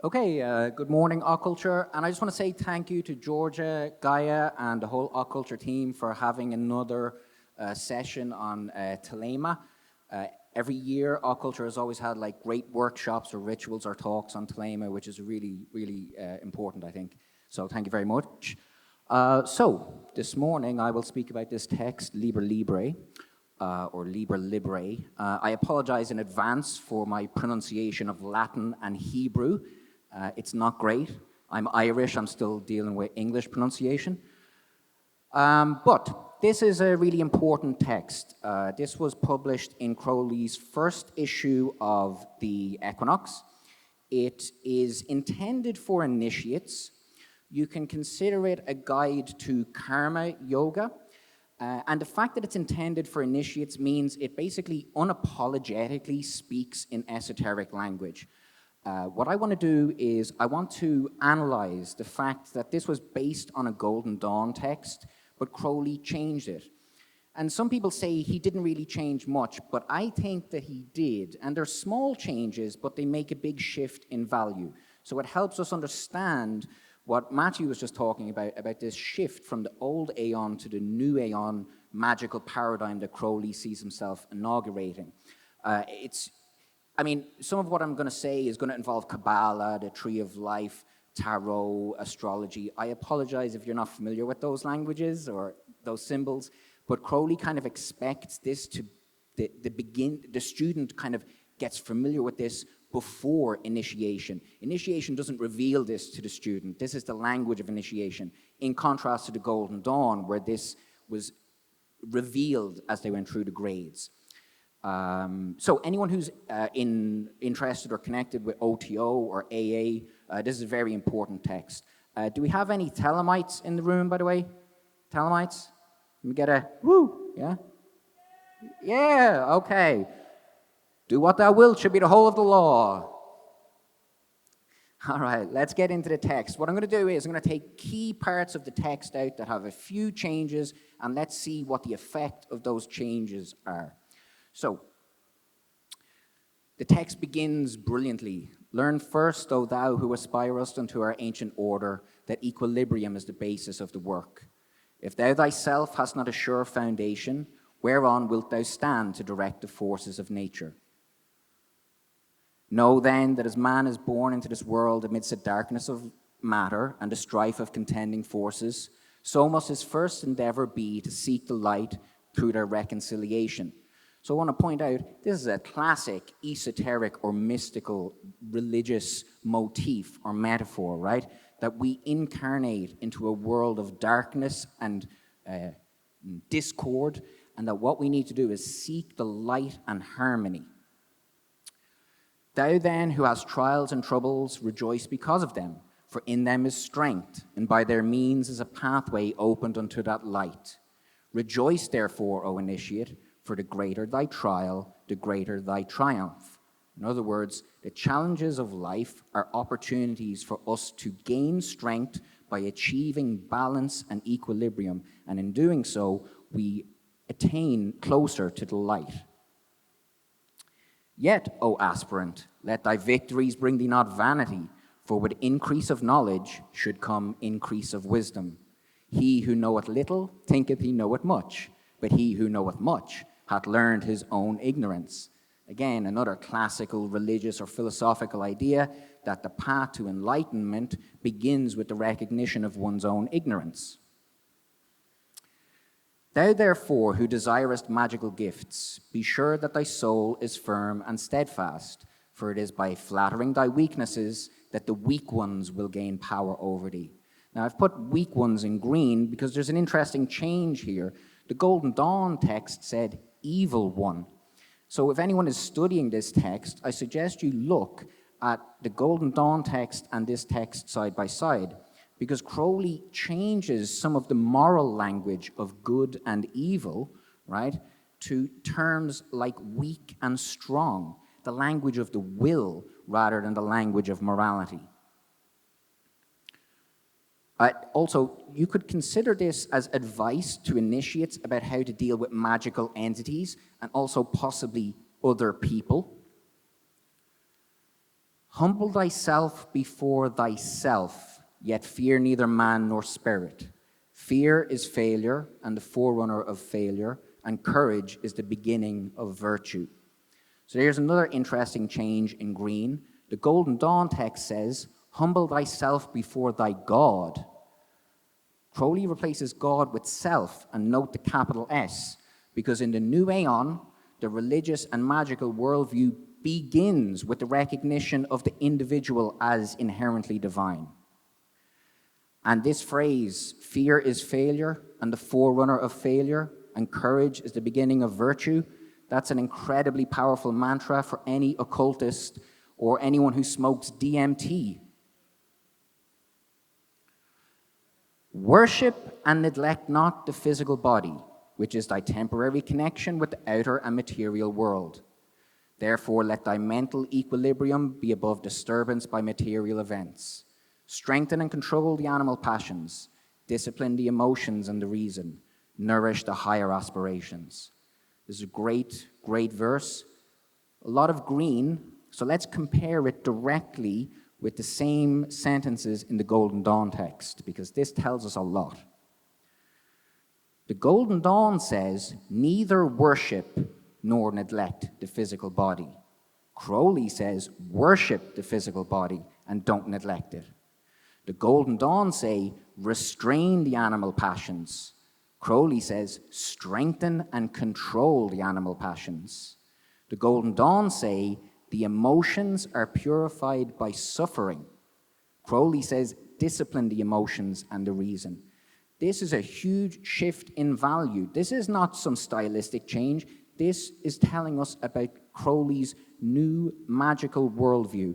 Good morning, Occulture. And I just want to say thank you to Georgia, Gaia, and the whole Occulture team for having another session on Thelema. Every year, Occulture has always had like great workshops or rituals or talks on Thelema, which is really, really important, I think. So thank you very much. So this morning, I will speak about this text, Liber Librae, or Liber Librae. I apologize in advance for my pronunciation of Latin and Hebrew. It's not great. I'm Irish, I'm still dealing with English pronunciation. But this is a really important text. This was published in Crowley's first issue of the Equinox. It is intended for initiates. You can consider it a guide to karma yoga. And the fact that it's intended for initiates means it basically unapologetically speaks in esoteric language. What I want to do is I want to analyze the fact that this was based on a Golden Dawn text, but Crowley changed it. And some people say he didn't really change much, but I think that he did. And they're small changes, but they make a big shift in value. So it helps us understand what Matthew was just talking about this shift from the old Aeon to the new Aeon magical paradigm that Crowley sees himself inaugurating. Some of what I'm going to say is going to involve Kabbalah, the Tree of Life, Tarot, astrology. I apologize if you're not familiar with those languages or those symbols, but Crowley kind of expects this to, the student kind of gets familiar with this before initiation. Initiation doesn't reveal this to the student. This is the language of initiation, in contrast to the Golden Dawn, where this was revealed as they went through the grades. So anyone who's interested or connected with OTO or AA, this is a very important text. Do we have any Thelemites in the room, by the way? Thelemites? Let me get a woo, yeah? Yeah, okay. Do what thou wilt should be the whole of the law. All right, let's get into the text. What I'm going to do is I'm going to take key parts of the text out that have a few changes, and let's see what the effect of those changes are. So, the text begins brilliantly. Learn first, O thou who aspirest unto our ancient order, that equilibrium is the basis of the work. If thou thyself hast not a sure foundation, whereon wilt thou stand to direct the forces of nature? Know then that as man is born into this world amidst the darkness of matter and the strife of contending forces, so must his first endeavor be to seek the light through their reconciliation. So I want to point out, this is a classic esoteric or mystical religious motif or metaphor, right? That we incarnate into a world of darkness and discord, and that what we need to do is seek the light and harmony. Thou then, who hast trials and troubles, rejoice because of them, for in them is strength, and by their means is a pathway opened unto that light. Rejoice therefore, O initiate, for the greater thy trial, the greater thy triumph. In other words, the challenges of life are opportunities for us to gain strength by achieving balance and equilibrium, and in doing so, we attain closer to the light. Yet, O aspirant, let thy victories bring thee not vanity, for with increase of knowledge should come increase of wisdom. He who knoweth little thinketh he knoweth much, but he who knoweth much hath learned his own ignorance. Again, another classical religious or philosophical idea that the path to enlightenment begins with the recognition of one's own ignorance. Thou therefore who desirest magical gifts, be sure that thy soul is firm and steadfast, for it is by flattering thy weaknesses that the weak ones will gain power over thee. Now I've put weak ones in green because there's an interesting change here. The Golden Dawn text said evil one. So if anyone is studying this text, I suggest you look at the Golden Dawn text and this text side by side, because Crowley changes some of the moral language of good and evil, right, to terms like weak and strong, the language of the will rather than the language of morality. Also, you could consider this as advice to initiates about how to deal with magical entities and also possibly other people. Humble thyself before thyself, yet fear neither man nor spirit. Fear is failure and the forerunner of failure, and courage is the beginning of virtue. So there's another interesting change in green. The Golden Dawn text says, humble thyself before thy God. Crowley replaces God with self, and note the capital S, because in the new aeon, the religious and magical worldview begins with the recognition of the individual as inherently divine. And this phrase, fear is failure and the forerunner of failure, and courage is the beginning of virtue, that's an incredibly powerful mantra for any occultist or anyone who smokes DMT. Worship and neglect not the physical body, which is thy temporary connection with the outer and material world. Therefore, let thy mental equilibrium be above disturbance by material events. Strengthen and control the animal passions. Discipline the emotions and the reason. Nourish the higher aspirations. This is a great, great verse. A lot of green, so let's compare it directly with the same sentences in the Golden Dawn text, because this tells us a lot. The Golden Dawn says, neither worship nor neglect the physical body. Crowley says, worship the physical body and don't neglect it. The Golden Dawn say, restrain the animal passions. Crowley says, strengthen and control the animal passions. The Golden Dawn say, the emotions are purified by suffering. Crowley says, discipline the emotions and the reason. This is a huge shift in value. This is not some stylistic change. This is telling us about Crowley's new magical worldview.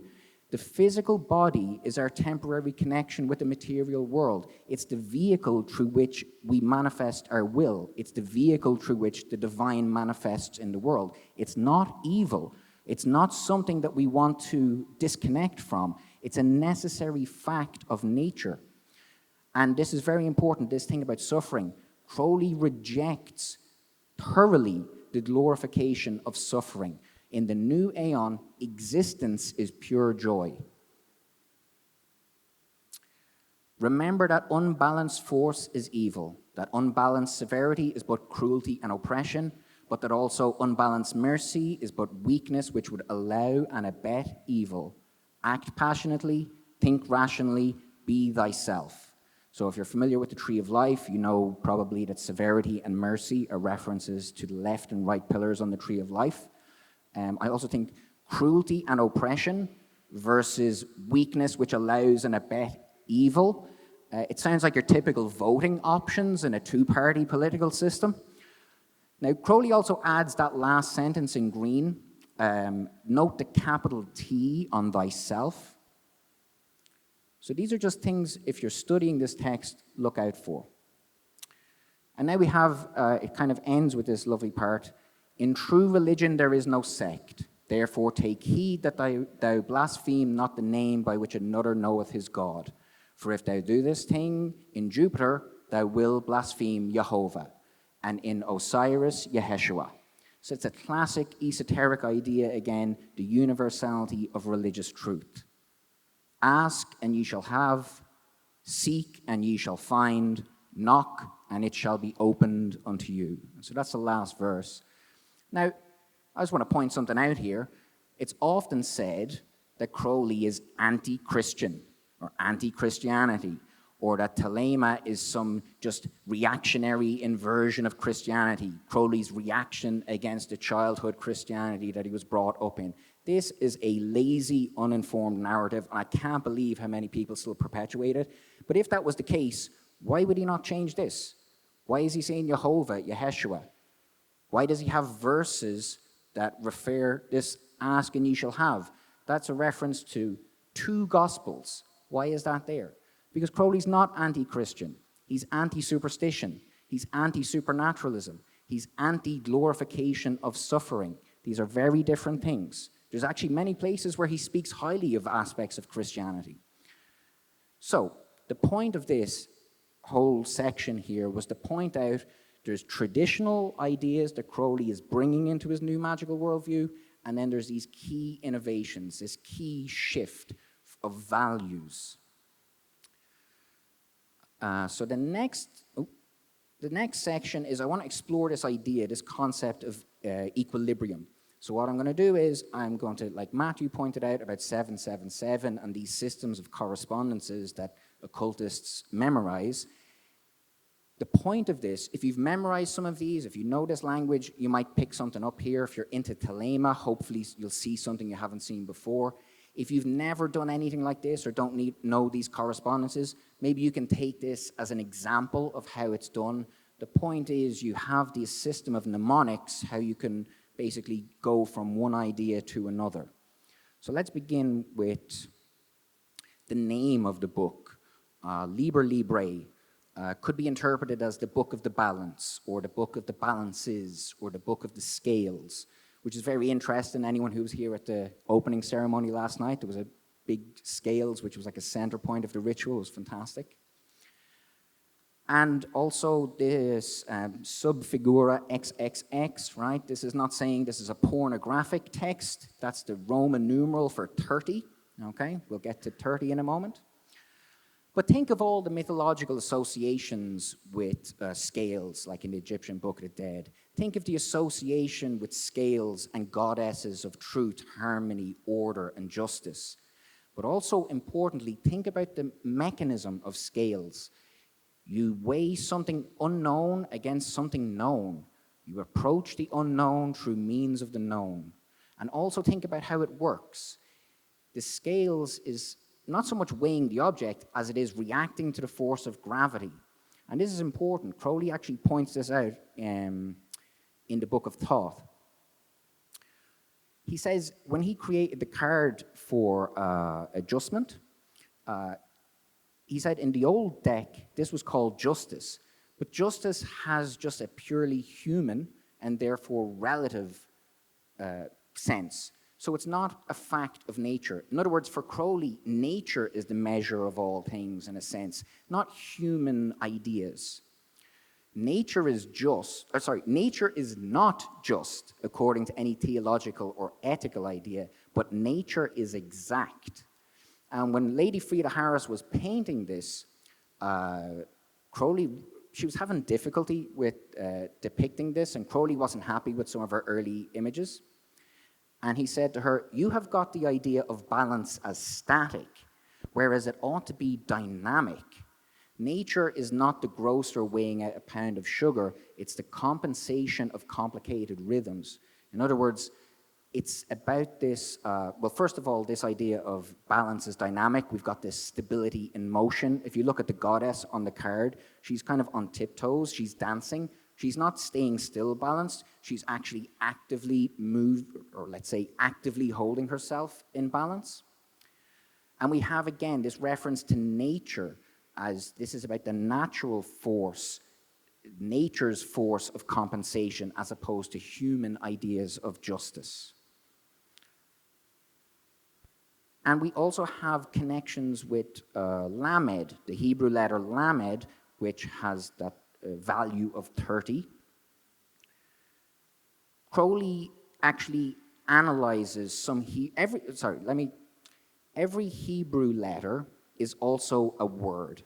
The physical body is our temporary connection with the material world. It's the vehicle through which we manifest our will. It's the vehicle through which the divine manifests in the world. It's not evil. It's not something that we want to disconnect from. It's a necessary fact of nature. And this is very important, this thing about suffering. Crowley rejects thoroughly the glorification of suffering. In the new aeon, existence is pure joy. Remember that unbalanced force is evil, that unbalanced severity is but cruelty and oppression, but that also unbalanced mercy is but weakness which would allow and abet evil. Act passionately, think rationally, be thyself. So if you're familiar with the Tree of Life, you know probably that severity and mercy are references to the left and right pillars on the Tree of Life. I also think cruelty and oppression versus weakness which allows and abet evil. It sounds like your typical voting options in a two-party political system. Now, Crowley also adds that last sentence in green. Note the capital T on thyself. So these are just things, if you're studying this text, look out for. And now we have, it kind of ends with this lovely part. In true religion there is no sect. Therefore take heed that thou blaspheme not the name by which another knoweth his God. For if thou do this thing in Jupiter, thou will blaspheme Jehovah, and in Osiris, Yeshua. So it's a classic esoteric idea again, the universality of religious truth. Ask and ye shall have, seek and ye shall find, knock and it shall be opened unto you. So that's the last verse. Now, I just want to point something out here. It's often said that Crowley is anti-Christian or anti-Christianity, or that Thelema is some just reactionary inversion of Christianity, Crowley's reaction against the childhood Christianity that he was brought up in. This is a lazy, uninformed narrative, and I can't believe how many people still perpetuate it. But if that was the case, why would he not change this? Why is he saying Jehovah, Yeshua? Why does he have verses that refer this, ask and ye shall have? That's a reference to two gospels. Why is that there? Because Crowley's not anti-Christian. He's anti-superstition. He's anti-supernaturalism. He's anti-glorification of suffering. These are very different things. There's actually many places where he speaks highly of aspects of Christianity. So, the point of this whole section here was to point out there's traditional ideas that Crowley is bringing into his new magical worldview, and then there's these key innovations, this key shift of values. So the next section is I want to explore this idea, this concept of equilibrium. So what I'm going to do is I'm going to, like Matthew pointed out about 777 and these systems of correspondences that occultists memorize. The point of this, if you've memorized some of these, if you know this language, you might pick something up here. If you're into Thelema, hopefully you'll see something you haven't seen before. If you've never done anything like this or don't know these correspondences, maybe you can take this as an example of how it's done. The point is you have this system of mnemonics, how you can basically go from one idea to another. So let's begin with the name of the book. Liber Librae could be interpreted as the book of the balance, or the book of the balances, or the book of the scales, which is very interesting. Anyone who was here at the opening ceremony last night, there was a big scales, which was like a center point of the ritual. It was fantastic. And also this subfigura XXX, right? This is not saying this is a pornographic text. That's the Roman numeral for 30, okay? We'll get to 30 in a moment. But think of all the mythological associations with scales, like in the Egyptian Book of the Dead. Think of the association with scales and goddesses of truth, harmony, order, and justice. But also, importantly, think about the mechanism of scales. You weigh something unknown against something known. You approach the unknown through means of the known. And also think about how it works. The scales is not so much weighing the object as it is reacting to the force of gravity. And this is important. Crowley actually points this out in the Book of Thoth. He says when he created the card for adjustment, he said in the old deck, this was called justice. But justice has just a purely human and therefore relative sense. So it's not a fact of nature. In other words, for Crowley, nature is the measure of all things in a sense, not human ideas. Nature is nature is not just according to any theological or ethical idea, but nature is exact. And when Lady Freda Harris was painting this, Crowley, she was having difficulty with depicting this, and Crowley wasn't happy with some of her early images. And he said to her, you have got the idea of balance as static, whereas it ought to be dynamic. Nature is not the grocer weighing out a pound of sugar, it's the compensation of complicated rhythms. In other words, it's about this, well, first of all, this idea of balance is dynamic. We've got this stability in motion. If you look at the goddess on the card, she's kind of on tiptoes, she's dancing. She's not staying still balanced, she's actually actively actively holding herself in balance. And we have, again, this reference to nature, as this is about the natural force, nature's force of compensation, as opposed to human ideas of justice. And we also have connections with Lamed, the Hebrew letter Lamed, which has that value of 30. Crowley actually analyzes every Hebrew letter is also a word.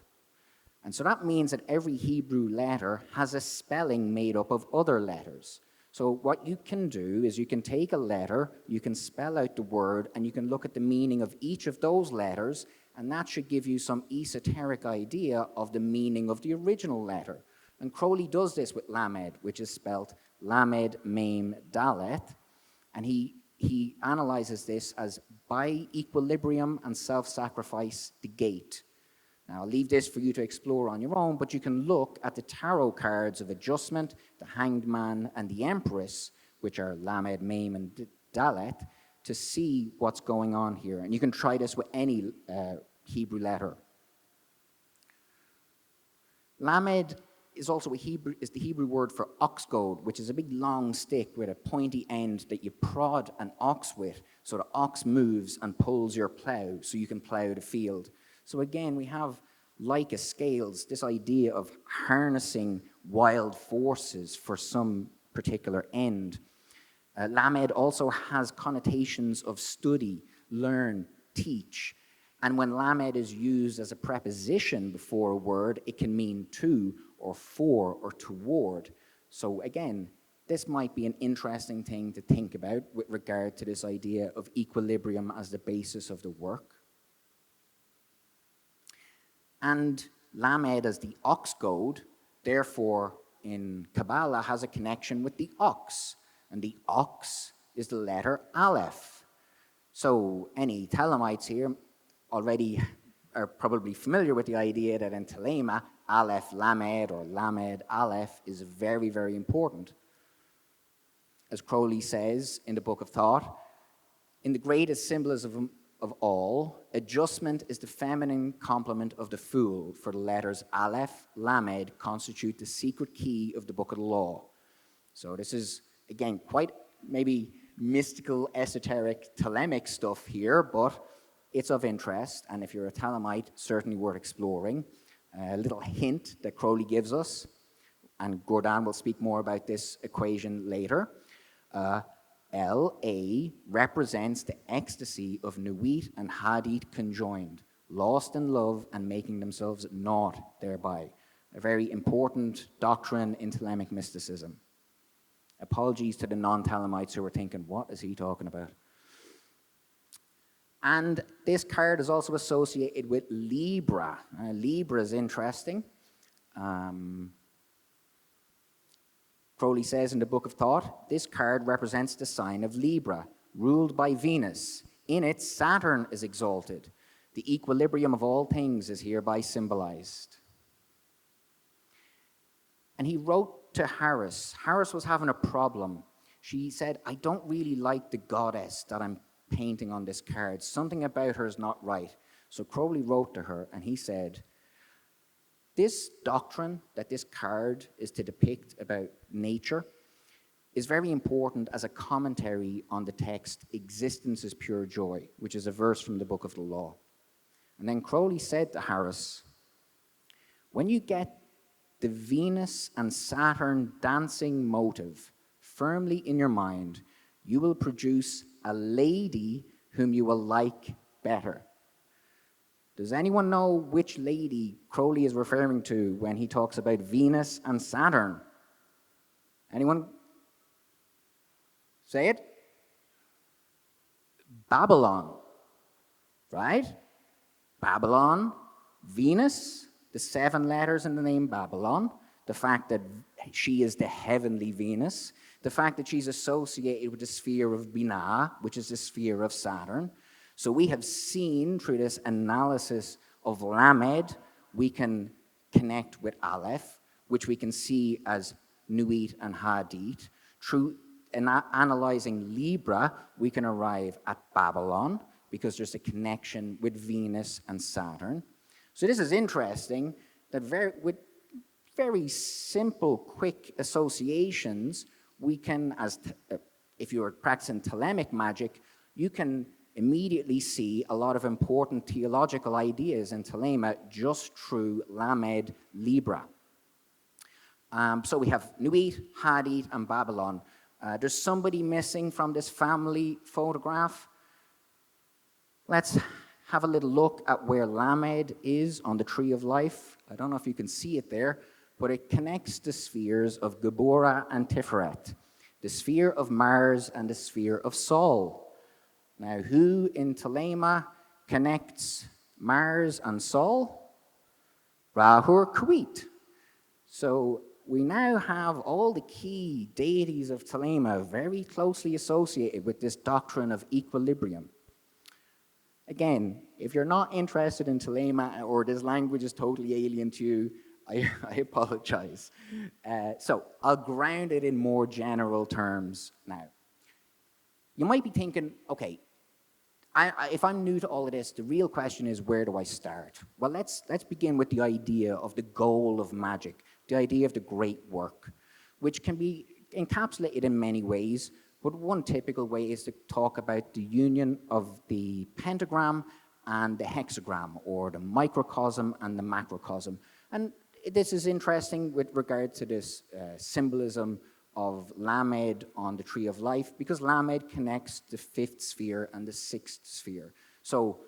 And so that means that every Hebrew letter has a spelling made up of other letters. So what you can do is you can take a letter, you can spell out the word, and you can look at the meaning of each of those letters, and that should give you some esoteric idea of the meaning of the original letter. And Crowley does this with Lamed, which is spelled Lamed, Mem, Dalet, and he analyzes this as by equilibrium and self-sacrifice, the gate. Now, I'll leave this for you to explore on your own, but you can look at the tarot cards of adjustment, the Hanged Man and the Empress, which are Lamed, Mem, and Dalet, to see what's going on here. And you can try this with any Hebrew letter. Lamed is also the Hebrew word for ox goad, which is a big long stick with a pointy end that you prod an ox with, so the ox moves and pulls your plow, so you can plow the field. So again, we have, like a scales, this idea of harnessing wild forces for some particular end. Lamed also has connotations of study, learn, teach. And when Lamed is used as a preposition before a word, it can mean to, or for, or toward. So again, this might be an interesting thing to think about with regard to this idea of equilibrium as the basis of the work. And Lamed as the ox goad, therefore, in Kabbalah, has a connection with the ox. And the ox is the letter Aleph. So any Thelemites here already are probably familiar with the idea that in Thelema, Aleph Lamed or Lamed Aleph is very, very important. As Crowley says in the Book of Thought, in the greatest symbolism of all, adjustment is the feminine complement of the fool, for the letters Aleph, Lamed constitute the secret key of the Book of the Law. So this is, again, quite maybe mystical, esoteric, Thelemic stuff here, but it's of interest, and if you're a Thelemite, certainly worth exploring. A little hint that Crowley gives us, and Gordon will speak more about this equation later. LA represents the ecstasy of Nuit and Hadith conjoined, lost in love and making themselves naught thereby. A very important doctrine in Thelemic mysticism. Apologies to the non-Thelemites who were thinking, what is he talking about? And this card is also associated with Libra. Libra is interesting. Crowley says in the Book of Thought, this card represents the sign of Libra, ruled by Venus. In it, Saturn is exalted. The equilibrium of all things is hereby symbolized. And he wrote to Harris. Harris was having a problem. She said, I don't really like the goddess that I'm painting on this card. Something about her is not right. So Crowley wrote to her and he said, this doctrine that this card is to depict about nature is very important as a commentary on the text, existence is pure joy, which is a verse from the Book of the Law. And then Crowley said to Harris, when you get the Venus and Saturn dancing motive firmly in your mind, you will produce a lady whom you will like better. Does anyone know which lady Crowley is referring to when he talks about Venus and Saturn? Anyone? Say it. Babylon, right? Babylon, Venus, the 7 letters in the name Babylon, the fact that she is the heavenly Venus, the fact that she's associated with the sphere of Binah, which is the sphere of Saturn. So we have seen through this analysis of Lamed, we can connect with Aleph, which we can see as Nuit and Hadith. Through analyzing Libra, we can arrive at Babylon, because there's a connection with Venus and Saturn. So this is interesting, that with very simple, quick associations, we can, if you're practicing Thelemic magic, you can immediately see a lot of important theological ideas in Thelema just through Lamed Libra. So we have Nuit, Hadith, and Babylon. There's somebody missing from this family photograph. Let's have a little look at where Lamed is on the Tree of Life. I don't know if you can see it there, but it connects the spheres of Geburah and Tiferet, the sphere of Mars and the sphere of Sol. Now, who in Thelema connects Mars and Sol? Rahur Kuit. So we now have all the key deities of Thelema very closely associated with this doctrine of equilibrium. Again, if you're not interested in Thelema or this language is totally alien to you, I apologize. So I'll ground it in more general terms now. You might be thinking, okay, if I'm new to all of this, the real question is, where do I start? Well, let's begin with the idea of the goal of magic, the idea of the great work, which can be encapsulated in many ways, but one typical way is to talk about the union of the pentagram and the hexagram, or the microcosm and the macrocosm. And this is interesting with regard to this symbolism of Lamed on the Tree of Life, because Lamed connects the 5th sphere and the 6th sphere. So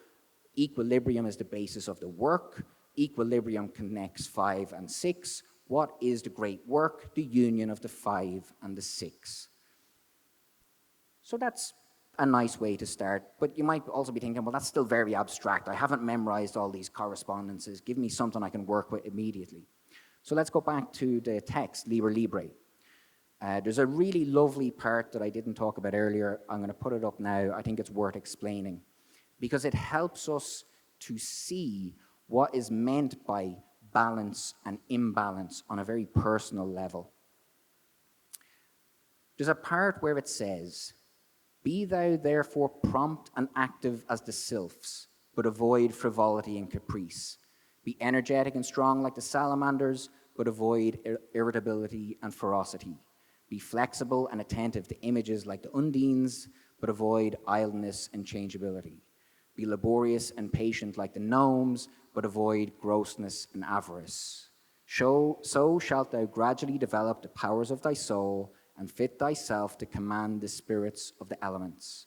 equilibrium is the basis of the work. Equilibrium connects 5 and 6. What is the great work? The union of the 5 and the 6. So that's a nice way to start, but you might also be thinking, well, that's still very abstract. I haven't memorized all these correspondences. Give me something I can work with immediately. So let's go back to the text, Liber Librae. There's a really lovely part that I didn't talk about earlier. I'm going to put it up now. I think it's worth explaining because it helps us to see what is meant by balance and imbalance on a very personal level. There's a part where it says, "Be thou therefore prompt and active as the sylphs, but avoid frivolity and caprice. Be energetic and strong like the salamanders, but avoid irritability and ferocity. Be flexible and attentive to images like the undines, but avoid idleness and changeability. Be laborious and patient like the gnomes, but avoid grossness and avarice. So shalt thou gradually develop the powers of thy soul and fit thyself to command the spirits of the elements."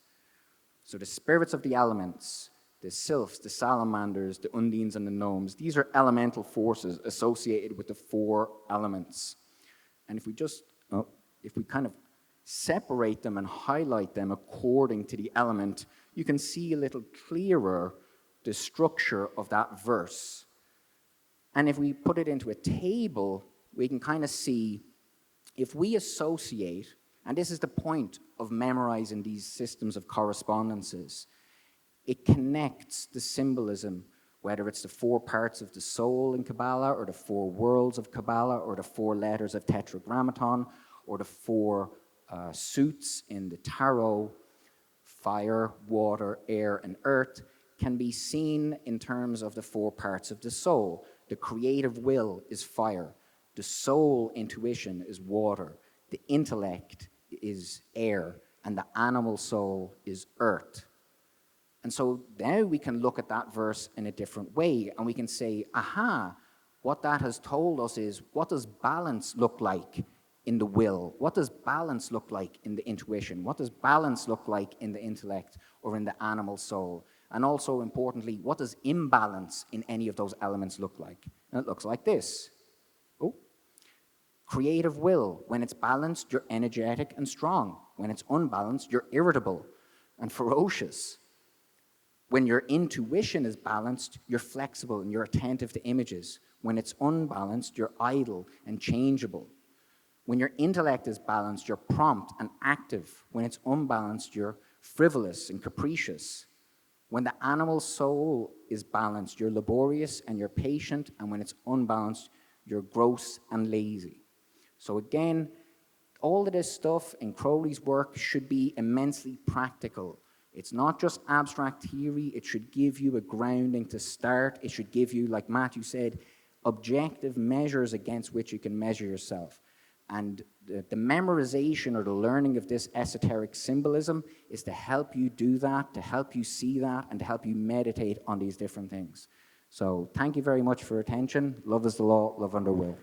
So the spirits of the elements, the sylphs, the salamanders, the undines, and the gnomes, these are elemental forces associated with the 4 elements. And if we kind of separate them and highlight them according to the element, you can see a little clearer the structure of that verse. And if we put it into a table, we can kind of see if we associate, and this is the point of memorizing these systems of correspondences, it connects the symbolism, whether it's the 4 parts of the soul in Kabbalah, or the 4 worlds of Kabbalah, or the 4 letters of Tetragrammaton, or the 4 suits in the tarot, fire, water, air, and earth, can be seen in terms of the 4 parts of the soul. The creative will is fire. The soul intuition is water. The intellect is air. And the animal soul is earth. And so now we can look at that verse in a different way, and we can say, aha, what that has told us is, what does balance look like in the will? What does balance look like in the intuition? What does balance look like in the intellect or in the animal soul? And also, importantly, what does imbalance in any of those elements look like? And it looks like this. Creative will, when it's balanced, you're energetic and strong. When it's unbalanced, you're irritable and ferocious. When your intuition is balanced, you're flexible and you're attentive to images. When it's unbalanced, you're idle and changeable. When your intellect is balanced, you're prompt and active. When it's unbalanced, you're frivolous and capricious. When the animal soul is balanced, you're laborious and you're patient. And when it's unbalanced, you're gross and lazy. So again, all of this stuff in Crowley's work should be immensely practical. It's not just abstract theory. It should give you a grounding to start. It should give you, like Matthew said, objective measures against which you can measure yourself. And the memorization or the learning of this esoteric symbolism is to help you do that, to help you see that, and to help you meditate on these different things. So thank you very much for your attention. Love is the law, love under will.